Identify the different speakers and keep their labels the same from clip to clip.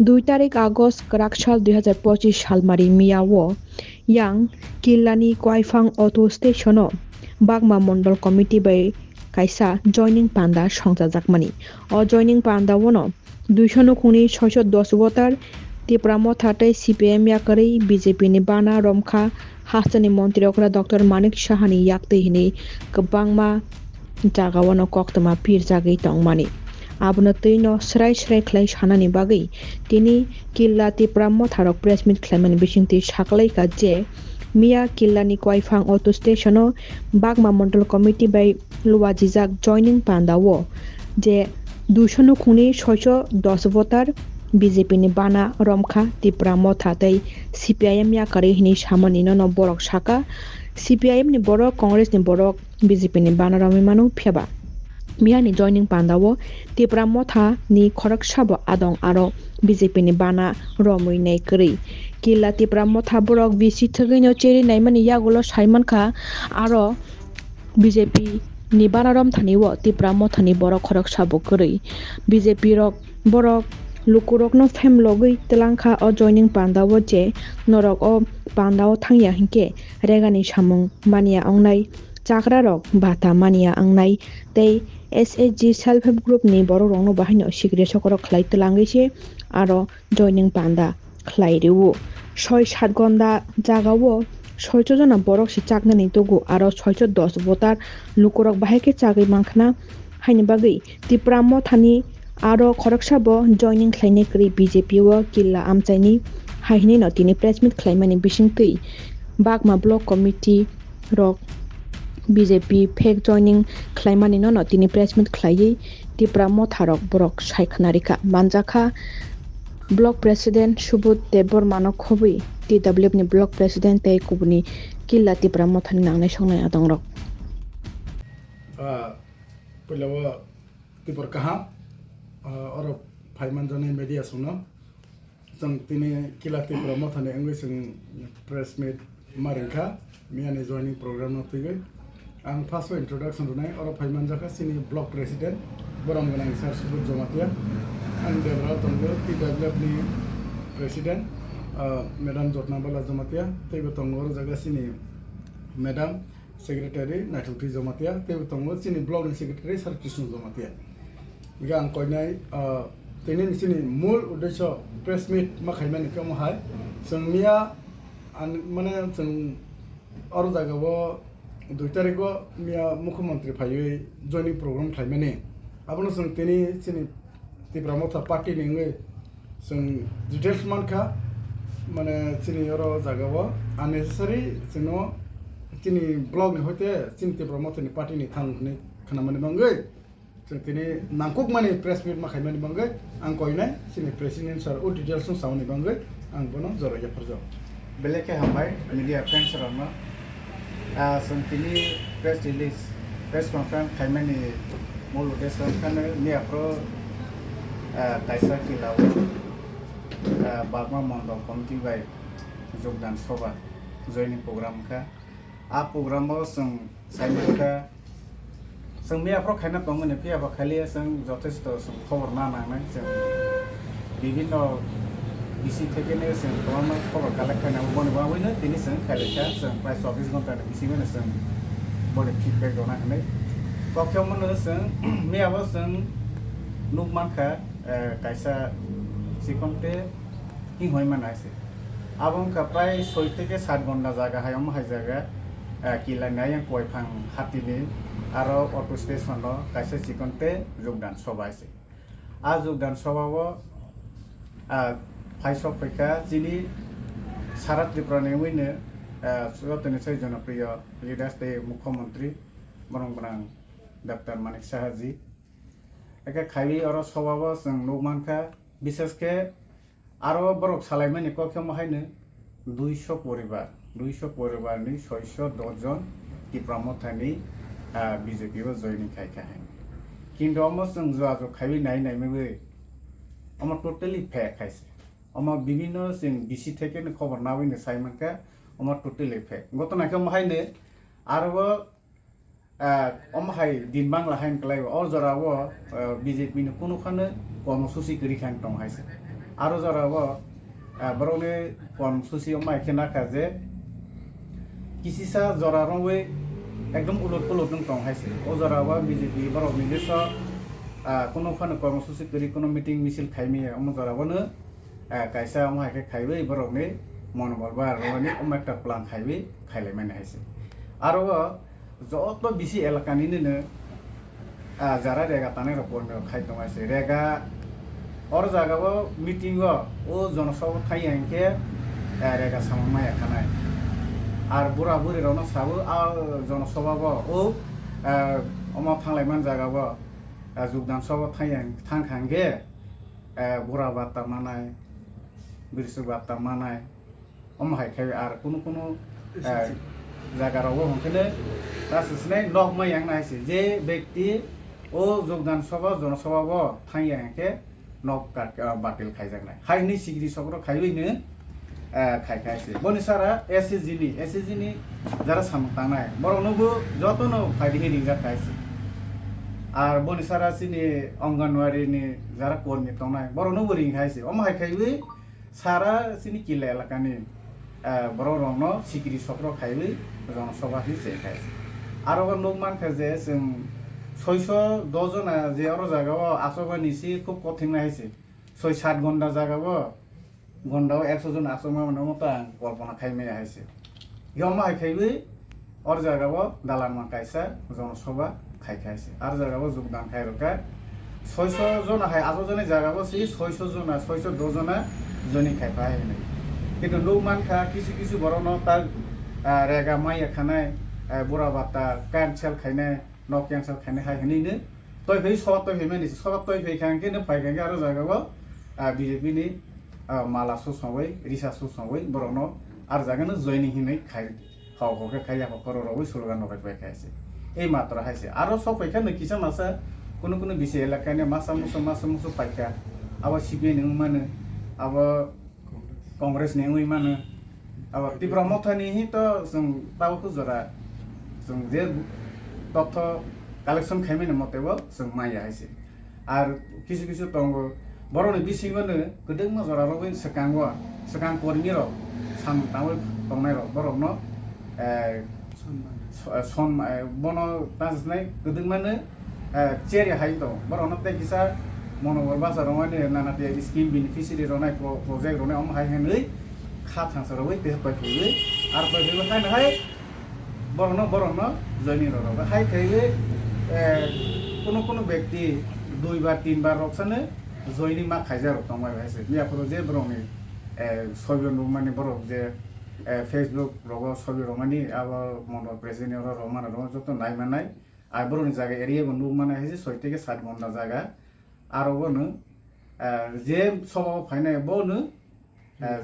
Speaker 1: 2 tarik Agust Karakshal 2025 salmari miyawo yang Killani Kwaifang Auto Stationo Bagma Mondol Committee by kaisa joining panda songjajakmani o joining panda wono 210 votar Tipra Motha tei CPM yakari BJP ni bana romkha hastani mantri okra Dr. Manik Sahani yakte hini kwbangma jagao koktoma pirjagui tongmani abno tino srai khlai sanani bagui tini Killa Tipra Motha rok press meet khlaimani bisingti saklaika je Mia Killani Kwaifang Auto Stationo Bagma Mondol Committee by Luwajijak joining pandawo je 210 votar BJP ni bana romkha Tipra Motha tei CPIM yakari hini samani no borok saka CPIM ni borok Congress ni borok BJP ni bana romi manu pheba Mia ni joining pandawo Tipra Motha ni khorak sabo adong aro BJP ni bana romui nei kri Killa Tipra Motha borok BC thogui no cheri naimani yagulo saimankha aro BJP ni bana rom thaniwo Tipra Motha ni borok khorak sabo kri BJP rok borok lukurok no femlogui telangkha o joining pandawo je norok o pandao thangya hingke regani samung mania ongnai chakra rok bata mania angnai tei SHG self help group ni borok rok no bahino sikre sokorok khlai telangui se aro joining panda khlai rewo 6-7 gonda jagao 600 jona borok si chaknani tugu aro 610 votar lukurok bahai chagui mankhana haini bagui Tipra Motha ni aro khoraksabo joining khlainai kri BJP o Killa amchaini haini no tini press meet khlaimani bisingtui Bagma block committee rok BJP fake joining khlaimani no tini press meet khlaiyi Tipra Motha rok borok saikhnarika manjakha block president Subut Debormano khobui TWF ni block president tei kubuni Killa Tipra Motha ni nangnai songnai adong rok
Speaker 2: pelawa Tipra kaha oro phaiman jane media sungno jang tini Killa Tipra Motha ni angui sung press meet maringkha miani joining program no tigui ang first introduction runai oro phaiman jaka sini block president boram ganang sar Subut Jomatia ang debra tongo TWF ni president madam Jotnabala Jomatia teibo tongo jaga sini madam secretary Naituti Jomatia teibo tongo sini block ni secretary Sar Krishna Jomatia iga ang koinai tini sini mul uddesho press meet makhaimani kamo hai sung mia mane sung oro jagao 2 tariko mia mukhyamantri phaiui joining program khlaimani abono sung tini sini Tipra Motha party ni ngui sung details mankha mane sini oro jagao unnecessary sino sini blog ni hoite sini Tipra Motha ni party ni thang ni khanamani bangui sung tini nangkuk mani press meet makhaimani bangui ang koinai sini president sir o details sung sauni bangui ang bono joro yaparjo
Speaker 3: beleke hambai media friends rama sentini press release press conference khaimani mulu desa kana ni apro kaisa Killa Bagma Mondol Committee by jogdan soba joining program kha program o sung saimaka sung mi apro khaina tongmani pia ba khali sung jothesto sung khobor na nangnai sung bibhinno BC থেকে নে sung তোমার খবর collect খানা বনে বা হইনা তিনি sung খালেকা sung প্রায় 24 ঘন্টা BC মানে sung বনে ফিডব্যাক দনা খানে কক্ষম মনে sung মি আবা sung নুকমানখা কাইসা সিকন্তে কি হই মানাইছে আবং কা প্রায় 6 থেকে 7 ঘন্টা জায়গা হায়ম হাই জায়গা Killa নাই কয়ফাং হাতিনি আরো অটো স্টেশন কাইসা সিকন্তে যোগদান সবাইছে আ যোগদান সবাবো ফাইসব ফেকা যিনি সারা ত্রিপুরা নেউইনে সুরতনি সেই জনপ্রিয় লিডার্স তে মুখ্যমন্ত্রী বরং বরং ডক্টর মানিক সাহাজি একে খাইবি আরো সবাবো जों নুকমানখা বিশেষকে আরো বরক সালাইমানি কক্ষম হাইনে 200 পরিবারনি 610 জন Tipra Mothani BJP ও জয়েনিং খাইখা হাই কিন্তু আমো जों জো খাইবি নাই মেবে আমো টোটালি ফে খাইছে আমো বিভিন্ন जों BC থেকে খবর না হইনে সাইমানকা আমো টোটালি ফে গতনাকে মাহাইনে আরো আমহাই দিন বাংলা হাইন ক্লাই অর জরাও BJP নি কোনখানে কর্মসূচি করি খান টং হাইছে aro jarago borone konsumsi omai khena kaje kisisa jorarongwe ekdom ulot ulot nung tong haise o jarago BJP borok miliso kono phano kর্মসূচি kori kono meeting misil khaimi omo jarago no kaisa omai ke khaibe borok ne monobal bar roni omai ta plan khaibe khaile mane haise aro joto bisi elakani ne jara rega tane ropor me khai tong haise rega or jagao meeting o jonosabha thai anke rega samamai ekhanai আর বুড়া বুড়ি রনো সাবো আর জনসভাব ও অমা থাংলাইমান জায়গাব যোগদান সভা থাংখাঙ্গে বুড়া বার্তা মানায় বিরসু বার্তা মানায় অমহাই খাই আর কোনো কোনো জায়গারাবো হংকেলে রাসিসনাই নকমাই আংনাইছে যে ব্যক্তি ও যোগদান সভা জনসভাব থাইয়াকে নক বাতিল খাইজাংনাই হাইনি সিগরি সকর খাইবইনো খাইছে বনিসারা এসএসজি যারা সামতানায় বরনবো যতনো ফাইদি হিরিংজা খাইছে আর বনিসারা সিনি অঙ্গনওয়াড়ি নি যারা কর্মী তনায় বরনবো রিং খাইছে অমহাই খাইবে সারা সিনি কিলা এলাকানি বররন সিকিরি সকর খাইবে জনসভা হিসে খাইছে আরো লোকমান খাইছে जों 610 জনা যে আরো জায়গাও আসবা নিছি খুব কঠিন নাইছে 6-7 ঘন্টা জায়গাও গন্ডাও 100 জন আসমা মানে মতা কল্পনা খাইমে আইছে ইয়মা খাইবে আর জায়গাও দালান মা কাইসা জনসভা খাইছে আর জায়গাও যোগদান খাইরকা 600 জন হাই 8 জনে জায়গাও সি 600 জন 610 জনা জনি খাইপাই নাই কিন্তু লোকমান খা কিছু কিছু বরন তার রেগা মাই খানায় বুড়া বাতা ক্যান্সেল খাইনে ন ক্যান্সেল খাইনে হাই হনিনে তই ভই সব তই হেমে নিছি সব তই ভই খাঙ্গে ন ফাইগাঙ্গে আর জায়গাও বিজেপি নি মালা সুসংবাই রিসা সুসংবাই বরনো আর জায়গানো জয়নিং হিनै খাই খাও খাওকে খাইয়া কররবই স্লোগান নকাই খাইছে এই মাত্র হাইছে আরো সব পাইখা নকিসা মাসা কোনো কোনো বিষয় এলাকানে মাসা মুসো পাইখা আবার সিপিআই নি মানে আবার কংগ্রেস নি মানে আবার ত্রিপুরা মথা নি তো जों তাবকো জরা जों যে তথ্য কালেকশন খাইমেন মতেবো जों মাইয়া হাইছে আর কিছু কিছু তঙ্গ বরনি বিসিংগনো গদং মাজরারবো সেকাং কর্মীর সাম তামল তংনাই বরন সন বন তাজনাই গদং মানে চেরি হাই তো বরন তে কিসা মনোবল বাজার মানে নানাতে স্কিম বেনিফিশিয়ারি রনাই প্রজেক্ট রনাই অম হাই হেनै খা থাংসরবো তে পাইফিবে আর পাইফিবে হাই হাই বরন জয়নি ররবো হাই খাইবে কোনো কোনো ব্যক্তি 2 বার 3 বার রকসানে জয়নি মা খাইজার তমাই ভাইছে মিয়াপুর যে বরনি ছবি মানে বড় যে ফেসবুক রগ ছবি রমানি আবার মন প্রেসিডেন্ট রমান যত নাই মানাই আর বরনি জায়গা এরিয়া বন্ধু মানে হয়েছে 6 থেকে 7 ঘন্টা জায়গা আর বনো যে সব ফাইনাই বনো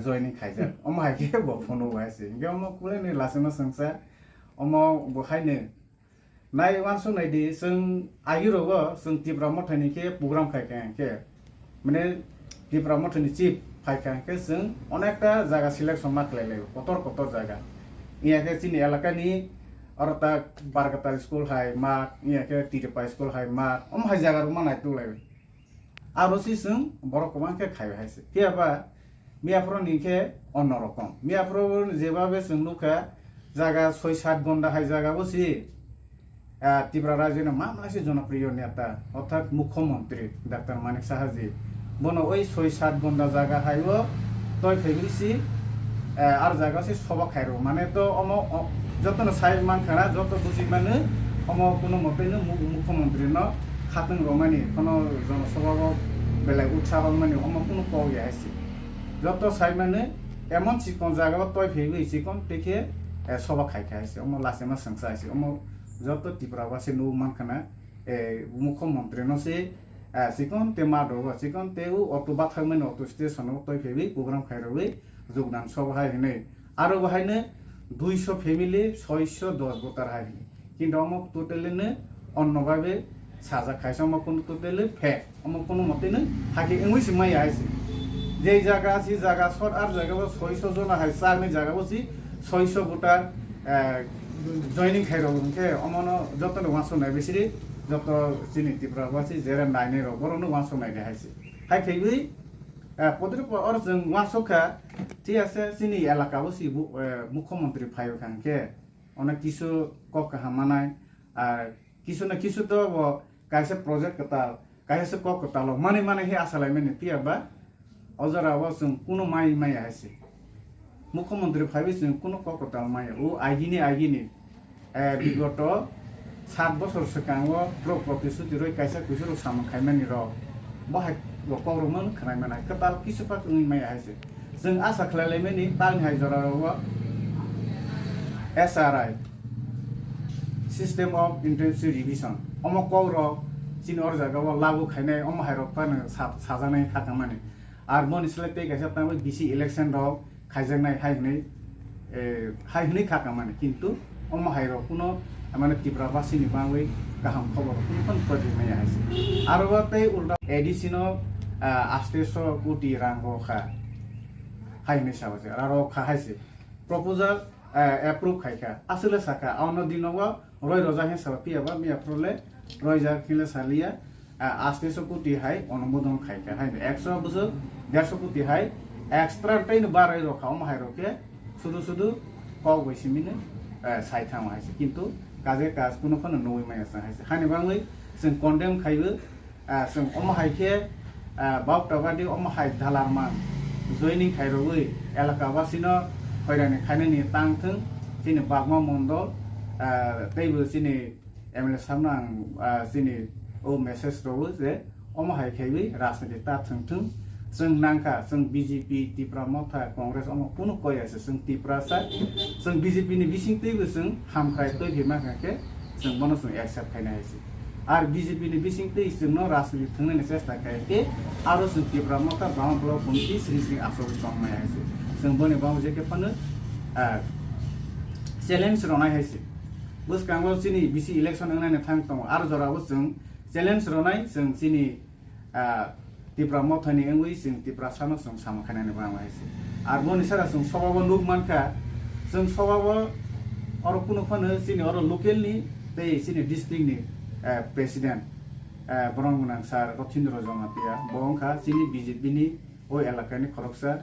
Speaker 3: জয়নি খাইজার অমাইকে ফোন ভাইছে গে অম কুলে নি লাসেনা সংসা অম বহাইনে নাই ওয়ানসো নাইদি जों आगिरबो जों तिप्रा मथानिके प्रग्राम खायके মানে ত্রিপুরা মঠনি চিফ ফাইখাকে जों অনেকটা জায়গা সিলেকশন মাখলাইলাই কত জায়গা ইয়াকে চিনি এলাকানি আর তা বারকাতার স্কুল হাই মা ইয়াকে টিরপা স্কুল হাই মা হাই জায়গার মানাই তুলাই আর সি जों বড় কমাকে খাই হাইছে কিয়াবা মিয়াপুর নিকে অন্যরকম মিয়াপুর যেভাবে जों লুকা জায়গা 6-7 ঘন্টা হাই জায়গা বসি ত্রিপুরা রাজ্যের মামলাসি জনপ্রিয় নেতা অর্থাৎ মুখ্যমন্ত্রী ডাক্তার মানিক সাহাজি বনো ওই 6-7 ঘন্টা জায়গা হাইব তই ফেগলিসি আর জায়গা সে সবা খাইরো মানে তো অম যত সাই মান খানা যত বুঝি মানে অম কোনো মতেনো মুখ্যমন্ত্রী ন খাতং রমানি কোনো জনসভা বেলা উৎসাহ মানে অম কোনো কই আইছি যত সাই মানে এমন চিকন জায়গা তই ফেগলি চিকন দেখে সবা খাইছে অম লাসেমা সংসা আইছে অম যত ত্রিপুরাবাসী নো মানখানা মুখ্যমন্ত্রী নসে সিকন তে মাদো সিকন তেউ অটো বাথাইমেন অটো স্টেশন তই ফেবি প্রোগ্রাম খাইরবে যোগদান সভায় হেনে আরো বাহাইনে 200 ফ্যামিলি 610 ভোটার হাই কিন্তু অমক টোটালিনে অন্যভাবে সাজা খাইছে অমক কোন টোটালি ফে অমক কোন মতেনে হাকি ইংলিশ মাই আইছে যেই জায়গা আছে জায়গা সর আর জায়গা 600 জন হাই সারনি জায়গা বসি 600 ভোটার জয়নিং খাইরবকে অমন যত ওয়াসো নাই বেশি যত চিনি ত্রিপুরাবাসী যেরা নাইনে বরনো ওয়াসো নাই দেখাইছে হাই খাইবি পদরে আর जों ওয়ানসকা ঠিক আছে চিনি এলাকাও সি মুখ্যমন্ত্রী ফাইও খানকে অনেক কিছু কক হামানাই আর কিছু না কিছু তো কাইসে প্রজেক্ট কতাল কাইসে কক কতাল মানে হে আসালাই মানে পিয়াবা অজরাও जों কোনো মাই আছে মুখ্যমন্ত্রী ফাইবে जों কোনো কক কতাল মাই ও আইগিনি বিগত 7 বছর সিগাङाव ব্লক প্রতিশ্রুতি রই কাইসা কুইসুর সামন খাইমানি র বাহাই গপরমন খানাইমানাय কতাল কিছু পাক মাই আছে जों आसा खालामलायमानि बांहाय जराव SRI System of Intensive Revision Amo Kaur चिन और जगह लागू खाने अमो हायरक पानो साजानाय खातामानि आर मनिसले ते गायसा तांबो बिसि इलेक्शन रक खायजानाय हायहनै खातामानि किन्तु अमो हायरक कुनो माने तिब्रा बासिनि बाङै गाहाम खबर कुन प्रदिनाय आइसे आरोबा ते उल्टा एडिशनल 800 कोटी रां खा हायने साबासे आरो खाहायसे प्रपोजल एप्रुव खायखा आसले साका आउनो दिनवा रय रजा हे साबा पियाबा मियाफ्रले रयजा खिले सालिया 800 कोटी हाय अनुमोदन खायखा हाय 100 बसो 150 कोटी हाय एक्सट्रा टाइन बाराय रखा माहाय रखे सुदु कव गयसिमिने साइथाम हायसे किन्तु काजे काज कुनो खनो नय मायासा हायसे हानि बाङै जों कन्डेम खायबो जों अमहायखे बावटाबादि अमहाय दालारमान जयनिं खायरबै एलाकाबासिनो फैरानि खायनानि तांथों सिनि बागमा मण्डल तैबो सिनि एमएलए सामना सिनि ओ मेसेज दबो जे अमहाय खायबै राजनीति ताथोंथों जों नांखा जों बीजेपी तिप्रा मथा कांग्रेस अम कुनो कयासे जों तिप्रा सा जों बीजेपी नि बिसिंतैबो जों हामखाय तै भिमाखाके जों बनो जों एक्सेप्ट खायनायसे आर बीजेपी नि बिसिंतै जोंनो राजनीति थंनायनि चेष्टा खायके आरो जों तिप्रा मथा बाम ब्लक कुनति श्री आसो संमायासे जों बने बाम जेके फानो चैलेंज रनाय हायसे बसकांगो सिनि बिसि इलेक्शन नायनो थां दं आरो जराबो जों चैलेंज रनाय जों सिनि तिप्रा मथानि एंगै जों तिप्रा सानो जों सामखानानै बाङायसे आरो बनि सारा जों सबाबो नुगमानखा जों सबाबो आरो कुनो फानो सिनि आरो लोकेलनि दै सिनि डिस्ट्रिक्टनि प्रेसिडेंट ब्रह्मनां सार रथिन्द्र जमातिया बंखा सिनि बीजेपी नि ओ एलाकानि खरकसा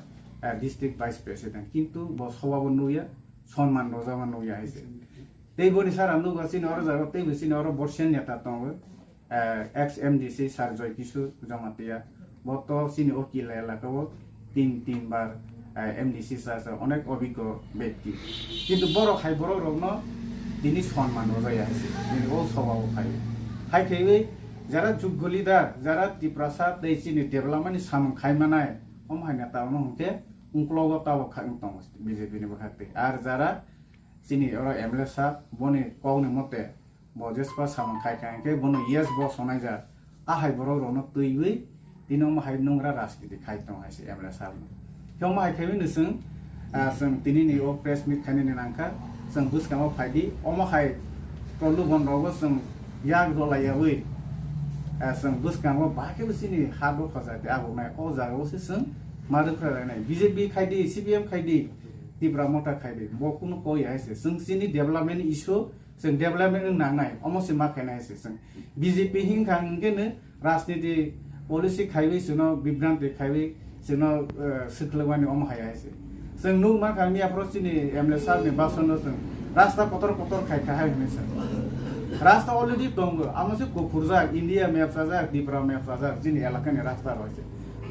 Speaker 3: डिस्ट्रिक्ट वाइस प्रेसिडेंट किन्तु ब सबाबो नुया सन्मान रजामा नुया हायसे दै बनि सारा नुगा सिनि आरो जागा दै सिनि आरो बर्षियान नेता दङ एक्स एमडीसी सार जय किशोर जमातिया बत सिनि ओ किला एलाकाव तीन बार एमडीसी सार अनेक अभिज्ञ व्यक्ति किन्तु बर खाय बर रगनो दिनि सन्मान रजाया हायसे दिनि ओ सबाबो खायो हायखैबै যারা যোগ্য লিডার যারা তিপ্রাসা दैसिनि डेभलपमेन्टनि सामन खायमानाय अमहायना तावनो हके उंक्लगो ताव खांतों बीजेपी नि बखाते आर जारा सिनि और एमएलए सा बने कौने मते बजेसपा सामन खायखांके बनो यस ब सनाय जा आहाय बरो रनो तैबै दिनो माहाय नंग्रा राजनीति खायतों हायसे एमएलए सा केउ माहाय खायबै नसों जों दिनैनि ओ प्रेस मिट खायनि नांखा जों बुसकामाव फायदि अमहाय प्रलु बनरावबो जों याग दलायाबै जों बुसकामाव बाकेबो सिनि हादो फजाते आगुनाय अ जागावसो जों मादोफ्रा रायनाय बीजेपी खायदि सीपीएम खायदि तिब्रा मथा खायदि ब कुनो कय हायसे जों सिनि डेभलपमेन्ट इशू जों डेभलपमेन्ट नांनाय अमसे मा खायनाय हायसे जों बीजेपी हिंखांगेनो राजनीति पॉलिसी खायबै जोनो विभ्रान्ति खायबै जोनो सिखलवानि अम हाया हायसे जों नु मा खामिया प्रसिनि एमएलए साहबनि बासनो जों रास्ता पतर खायखा हायने सर रास्ता अलरेडी दङ आमसे गुफुरजा इन्डिया मैप जाजा तिब्रा मैप जाजा जिनि एलाकानि रास्ता रयसे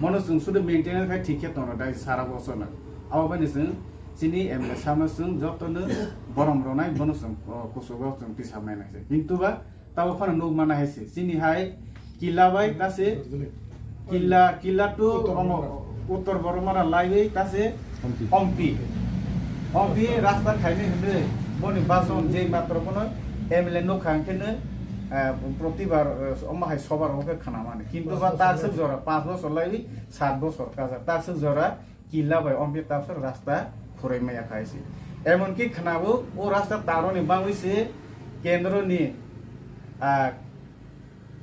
Speaker 3: मनो जों सुदु मेंटेनेन्स खाय ठीके दङ दाय सारा बसनो आवबानि जों जिनि एमएलए सामनो जों जतनो बरम रनाय बनो जों कुसुगाव जों पिसाबनाय नायसे किन्तु बा ताव फान नु माना हायसे जिनि हाय किला बाय कासे किला टु उत्तर बरमारा लाइवे कासे हम्पी रास्ता खायने हने बनि बासन जे मात्र बनो एमएलए नो खांकेनो प्रतिबार अमहाय सबार होके खाना माने किन्तु बा तारसे जरा 5 बছর लाइबि 7 बছর काजा तारसे जरा किला बाय अम्बे तारसे रास्ता फुरायमाया खायसे एमनकि खानाबो ओ रास्ता तारोनि बांगैसे केन्द्रनि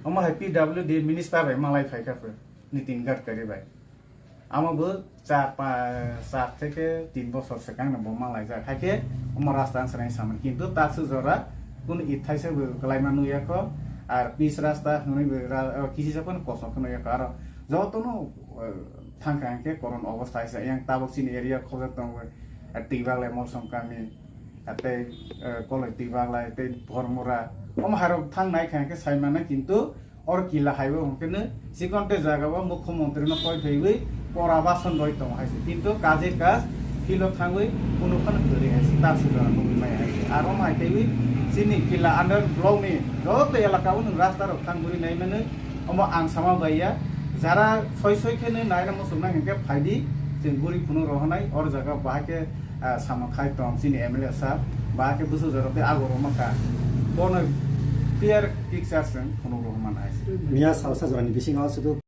Speaker 3: अमहाय पीडब्ल्यूडी मिनिस्टार बाय मालाय फायखाफोर नितिन गडकरी बाय आमाबो 4 থেকে 3 বছর सिगांनो बो मालाय जा खायके अम रास्ता आंसराय सामन किन्तु तारसे जरा कुन इथाइसे गलायमा नुयाको आर पिस रास्ता हुनै किसिसे पनि कसो नुयाको आर जतनो थांखांखे करन अवस्था है yang tabok sini area खोजत दं टिबागले मौसम कामी आते कलेज टिबागले ते भरमुरा हम हारक थांनाय खांखे साइमाना किन्तु और किला हाइवे हमकेनो सिकन्ते जागाबा मुख्यमंत्री न कय फैबै पराबासन दय दं हाइसे किन्तु काजे काज किलो थांबै कुनुखन गरि हाइसे तासु जाना बुमिमाय हाइसे आरो माइथैबै सिनि किला आन्डार ब्लकनि जत एलाकाव नों रास्ता रक थांबुरि नायमानो हम आं सामा बाया যারা ছয় খেনে নাইরা মসুমনা হেঁকে ফাইদি जों बुरि खुनु रहनाय और जगह बाहाके सामा खायतम सिनि एमएलए साहब बाहाके बुसु जरते आगर माखा बनो क्लियर पिक्चार जों खुनु रहमान आइस
Speaker 4: मिया सावसा जरानि बिसिङाव सुदु